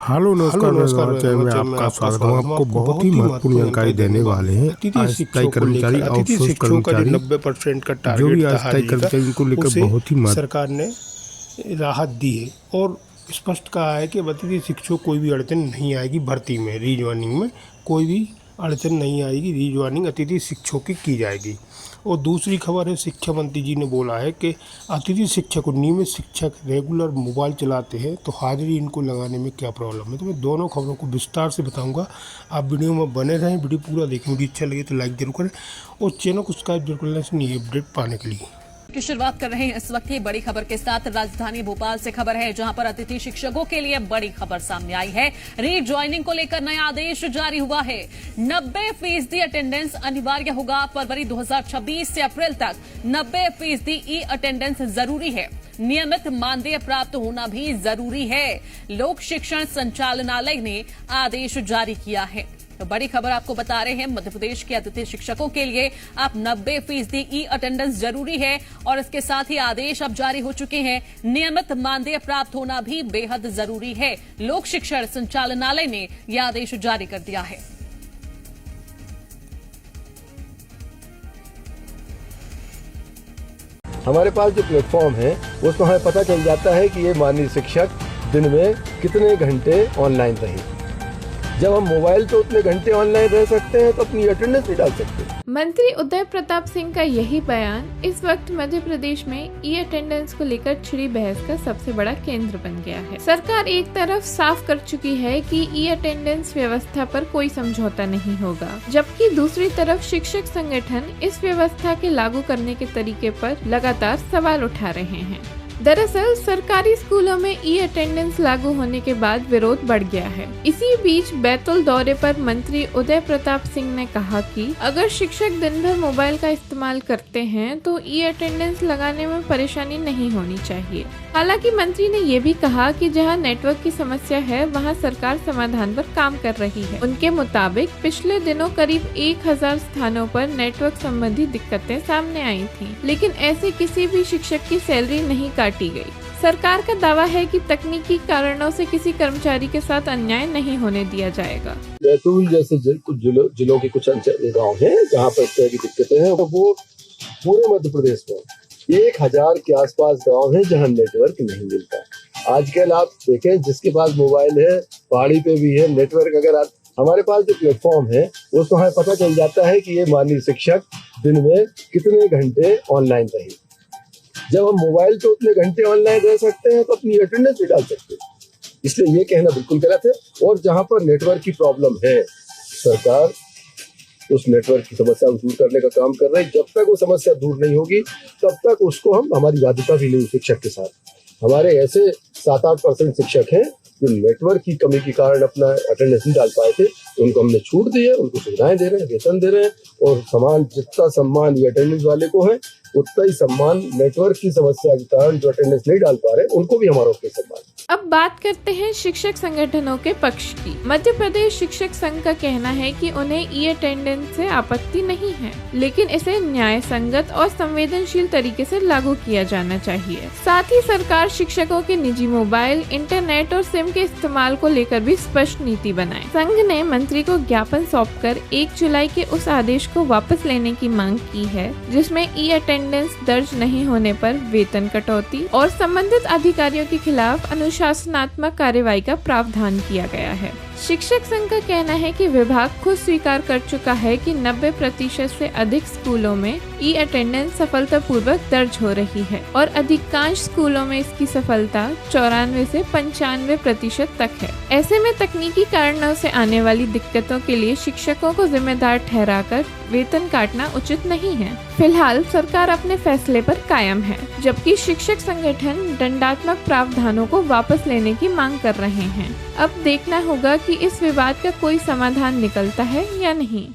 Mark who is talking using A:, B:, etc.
A: Hello नमस्कार channel में आपका स्वागत है। आपको बहुत ही महत्वपूर्ण जानकारी देने वाले हैं। अस्थायी कर्मचारी आउटसोर्स कर्मचारी
B: 90% का
A: जो भी
B: टारगेट
A: अस्थायी कर्मचारी उनको लेकर बहुत ही
B: सरकार ने राहत दी है और स्पष्ट कहा है कि अतिथि शिक्षकों कोई भी अड़चन नहीं आएगी। भर्ती में रीज्वाइनिंग में कोई भी अड़चन नहीं आएगी। रीज्वाइनिंग अतिथि शिक्षकों की जाएगी। और दूसरी खबर है, शिक्षा मंत्री जी ने बोला है कि अतिथि शिक्षक और नियमित शिक्षक रेगुलर मोबाइल चलाते हैं तो हाजिरी इनको लगाने में क्या प्रॉब्लम है। तो मैं दोनों खबरों को विस्तार से बताऊंगा। आप वीडियो में बने रहें, वीडियो पूरा देखें। वीडियो अच्छा लगे तो लाइक जरूर करें और चैनल को सब्सक्राइब जरूर कर लें नई अपडेट पाने के लिए।
C: की शुरुआत कर रहे हैं इस वक्त की बड़ी खबर के साथ। राजधानी भोपाल से खबर है, जहां पर अतिथि शिक्षकों के लिए बड़ी खबर सामने आई है। रीज्वाइनिंग को लेकर नया आदेश जारी हुआ है। 90% अटेंडेंस अनिवार्य होगा। फरवरी 2026 से अप्रैल तक 90% ई अटेंडेंस जरूरी है। नियमित मानदेय प्राप्त होना भी जरूरी है। लोक शिक्षण संचालनालय ने आदेश जारी किया है। तो बड़ी खबर आपको बता रहे हैं, मध्य प्रदेश के अतिथि शिक्षकों के लिए अब 90% ई अटेंडेंस जरूरी है और इसके साथ ही आदेश अब जारी हो चुके हैं। नियमित मानदेय प्राप्त होना भी बेहद जरूरी है। लोक शिक्षण संचालनालय ने यह आदेश जारी कर दिया है।
D: हमारे पास जो प्लेटफॉर्म है उसमें हमें पता चल जाता है कि ये माननीय शिक्षक दिन में कितने घंटे ऑनलाइन रहे। जब हम मोबाइल पे उतने घंटे ऑनलाइन रह सकते हैं तो अपनी अटेंडेंस नहीं डाल सकते।
E: मंत्री उदय प्रताप सिंह का यही बयान इस वक्त मध्य प्रदेश में ई अटेंडेंस को लेकर छिड़ी बहस का सबसे बड़ा केंद्र बन गया है। सरकार एक तरफ साफ कर चुकी है कि ई अटेंडेंस व्यवस्था पर कोई समझौता नहीं होगा, जबकि दूसरी तरफ शिक्षक संगठन इस व्यवस्था के लागू करने के तरीके पर लगातार सवाल उठा रहे हैं। दरअसल सरकारी स्कूलों में ई अटेंडेंस लागू होने के बाद विरोध बढ़ गया है। इसी बीच बैतूल दौरे पर मंत्री उदय प्रताप सिंह ने कहा कि अगर शिक्षक दिन भर मोबाइल का इस्तेमाल करते हैं तो ई अटेंडेंस लगाने में परेशानी नहीं होनी चाहिए। हालांकि मंत्री ने ये भी कहा कि जहां नेटवर्क की समस्या है वहां सरकार समाधान पर काम कर रही है। उनके मुताबिक पिछले दिनों करीब 1000 स्थानों पर नेटवर्क संबंधी दिक्कतें सामने आई थी, लेकिन ऐसे किसी भी शिक्षक की सैलरी नहीं काटी गई। सरकार का दावा है कि तकनीकी कारणों से किसी कर्मचारी के साथ अन्याय नहीं होने दिया जाएगा।
D: बैतूल जैसे कुछ जिलों के कुछ गाँव हैं जहाँ पर इस तरह की दिक्कतें हैं, वो पूरे मध्य प्रदेश में 1000 के आसपास गांव हैं जहां नेटवर्क नहीं मिलता। आजकल आप देखें, जिसके पास मोबाइल है पहाड़ी पे भी है नेटवर्क। अगर हमारे पास जो प्लेटफॉर्म है उसमें हमें पता चल जाता है कि ये माननीय शिक्षक दिन में कितने घंटे ऑनलाइन रहे। जब हम मोबाइल पे उतने घंटे ऑनलाइन रह सकते हैं तो अपनी अटेंडेंस नहीं डाल सकते। इसलिए ये कहना बिल्कुल गलत है। और जहां पर नेटवर्क की प्रॉब्लम है, सरकार उस नेटवर्क की समस्या को दूर करने का काम कर रहे हैं। जब तक वो समस्या दूर नहीं होगी तब तक उसको हमारी बाध्यता भी नहीं शिक्षक के साथ। हमारे ऐसे 7-8% शिक्षक हैं जो नेटवर्क की कमी के कारण अपना अटेंडेंस नहीं डाल पाए थे, तो उनको हमने छूट दी है, उनको सुविधाएं दे रहे हैं, वेतन दे रहे हैं। और समान जितना सम्मान ये अटेंडेंस वाले को है उतना ही सम्मान नेटवर्क की समस्या के कारण जो अटेंडेंस नहीं डाल पा रहे उनको भी हमारा उतना सम्मान।
E: अब बात करते हैं शिक्षक संगठनों के पक्ष की। मध्य प्रदेश शिक्षक संघ का कहना है कि उन्हें ई अटेंडेंस से आपत्ति नहीं है, लेकिन इसे न्याय संगत और संवेदनशील तरीके से लागू किया जाना चाहिए। साथ ही सरकार शिक्षकों के निजी मोबाइल, इंटरनेट और सिम के इस्तेमाल को लेकर भी स्पष्ट नीति बनाए। संघ ने मंत्री को ज्ञापन सौंपकर 1 जुलाई के उस आदेश को वापस लेने की मांग की है जिसमें ई अटेंडेंस दर्ज नहीं होने पर वेतन कटौती और संबंधित अधिकारियों के खिलाफ अनुशासनात्मक कार्रवाई का प्रावधान किया गया है। शिक्षक संघ का कहना है कि विभाग खुद स्वीकार कर चुका है कि 90% से अधिक स्कूलों में ई अटेंडेंस सफलतापूर्वक दर्ज हो रही है और अधिकांश स्कूलों में इसकी सफलता 94 से 95% तक है। ऐसे में तकनीकी कारणों से आने वाली दिक्कतों के लिए शिक्षकों को जिम्मेदार ठहराकर वेतन काटना उचित नहीं है। फिलहाल सरकार अपने फैसले पर कायम है, जबकि शिक्षक संगठन दंडात्मक प्रावधानों को वापस लेने की मांग कर रहे हैं। अब देखना होगा कि इस विवाद का कोई समाधान निकलता है या नहीं।